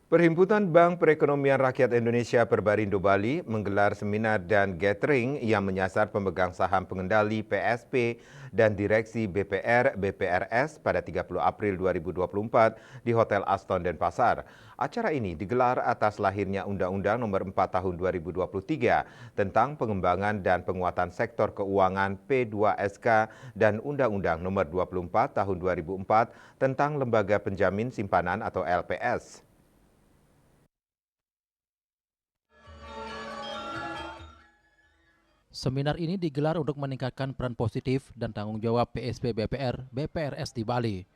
Perhimpunan Bank Perekonomian Rakyat Indonesia Perbarindo Bali menggelar seminar dan gathering yang menyasar pemegang saham pengendali PSP dan direksi BPR BPRS pada 30 April 2024 di Hotel Aston Denpasar. Acara ini digelar atas lahirnya Undang-Undang Nomor 4 Tahun 2023 tentang pengembangan dan penguatan sektor keuangan P2SK dan Undang-Undang Nomor 24 Tahun 2004 tentang Lembaga Penjamin Simpanan atau LPS. Seminar ini digelar untuk meningkatkan peran positif dan tanggung jawab PSP BPR BPRS di Bali.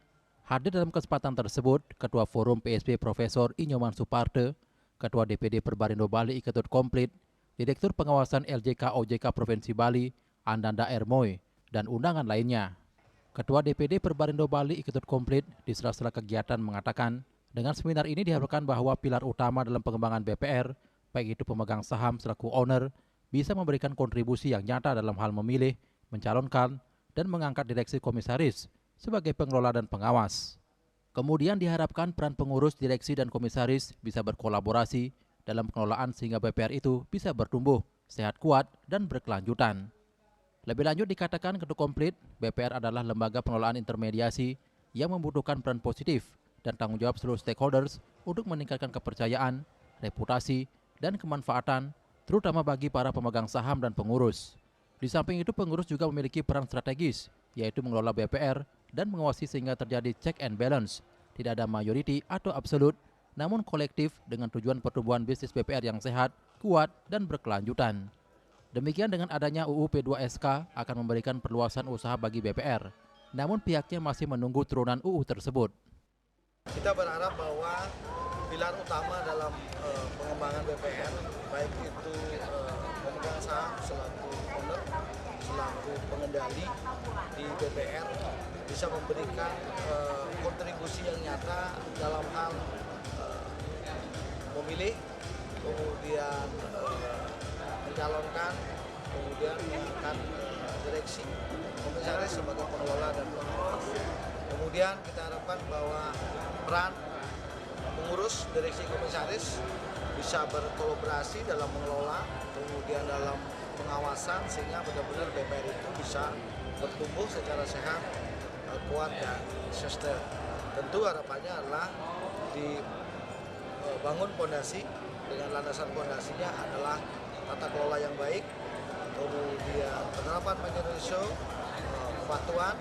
Hadir dalam kesempatan tersebut, Ketua Forum PSP Profesor Inyoman Suparte, Ketua DPD Perbarindo Bali Iketut Komplit, Direktur Pengawasan LJK OJK Provinsi Bali, Andanda Ermoy, dan undangan lainnya. Ketua DPD Perbarindo Bali Iketut Komplit di sela-sela kegiatan mengatakan, dengan seminar ini diharapkan bahwa pilar utama dalam pengembangan BPR, baik itu pemegang saham selaku owner, bisa memberikan kontribusi yang nyata dalam hal memilih, mencalonkan, dan mengangkat direksi komisaris sebagai pengelola dan pengawas. Kemudian diharapkan peran pengurus, direksi, dan komisaris bisa berkolaborasi dalam pengelolaan sehingga BPR itu bisa bertumbuh, sehat kuat, dan berkelanjutan. Lebih lanjut dikatakan Ketua Komplit, BPR adalah lembaga pengelolaan intermediasi yang membutuhkan peran positif dan tanggung jawab seluruh stakeholders untuk meningkatkan kepercayaan, reputasi, dan kemanfaatan terutama bagi para pemegang saham dan pengurus. Di samping itu, pengurus juga memiliki peran strategis, yaitu mengelola BPR dan mengawasi sehingga terjadi check and balance. Tidak ada majority atau absolut, namun kolektif dengan tujuan pertumbuhan bisnis BPR yang sehat, kuat, dan berkelanjutan. Demikian dengan adanya UU P2SK akan memberikan perluasan usaha bagi BPR. Namun pihaknya masih menunggu turunan UU tersebut. Kita berharap bahwa pilar utama dalam pengembangan BPR, baik itu pemegang saham selaku owner, selaku pengendali di BPR, bisa memberikan kontribusi yang nyata dalam hal memilih, kemudian mencalonkan, kemudian mengangkat direksi komisaris sebagai pengelola dan pengawas. Kemudian kita harapkan bahwa peran pengurus, direksi, komisaris bisa berkolaborasi dalam mengelola, kemudian dalam pengawasan sehingga benar-benar BPR itu bisa bertumbuh secara sehat, kuat, dan sustain. Tentu harapannya adalah dibangun fondasi dengan landasan fondasinya adalah tata kelola yang baik, kemudian penerapan manajemen risiko, kepatuhan,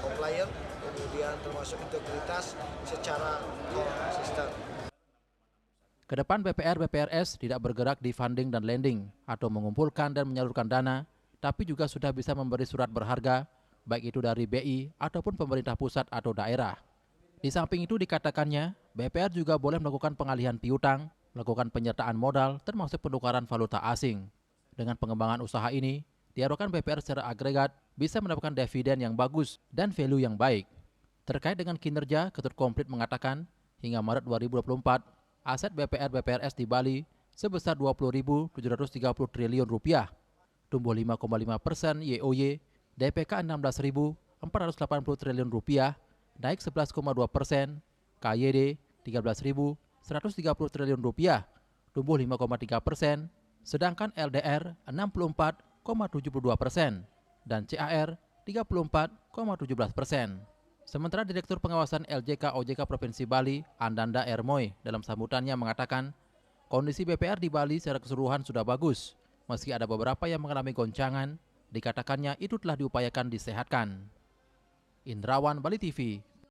compliance, kemudian termasuk integritas secara konsisten. Kedepan BPR BPRS tidak bergerak di funding dan lending atau mengumpulkan dan menyalurkan dana, tapi juga sudah bisa memberi surat berharga, baik itu dari BI ataupun pemerintah pusat atau daerah. Di samping itu dikatakannya, BPR juga boleh melakukan pengalihan piutang, melakukan penyertaan modal, termasuk penukaran valuta asing. Dengan pengembangan usaha ini, diharapkan BPR secara agregat bisa mendapatkan dividen yang bagus dan value yang baik. Terkait dengan kinerja, Ketua Komplit mengatakan, hingga Maret 2024, aset BPR BPRS di Bali sebesar 20.730 triliun rupiah, tumbuh 5,5% YoY, DPK 16.480 triliun rupiah, naik 11,2%, KYD 13.130 triliun rupiah, tumbuh 5,3%, sedangkan LDR 64,72% dan CAR 34,17%. Sementara Direktur Pengawasan LJK OJK Provinsi Bali, Andanda Ermoy, dalam sambutannya mengatakan, kondisi BPR di Bali secara keseluruhan sudah bagus, meski ada beberapa yang mengalami goncangan, dikatakannya itu telah diupayakan disehatkan. Indrawan, Bali TV.